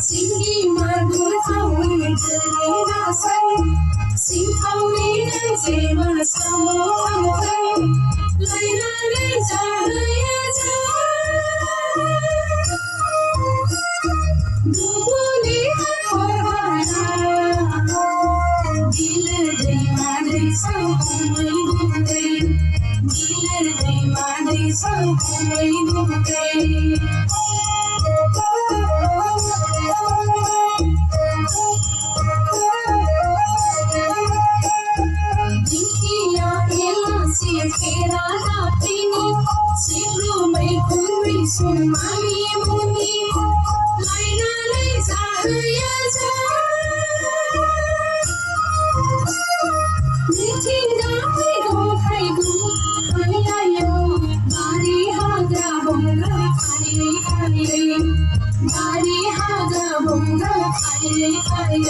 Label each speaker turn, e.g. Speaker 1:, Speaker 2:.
Speaker 1: Singi margo thau jani na sai sing thau ni nan je ma samo thau kai lai na le ja ya ja dubu ni khor bana dil dei ma dei sau mai du dei dil dei ma dei sau mai du dei Kera hapini, sibru mai kuri sumani muni, laina leza ya ja. Nitinga mai go khai gu, hanya yo, bari haga bonga khai khai, bari haga bonga khai khai.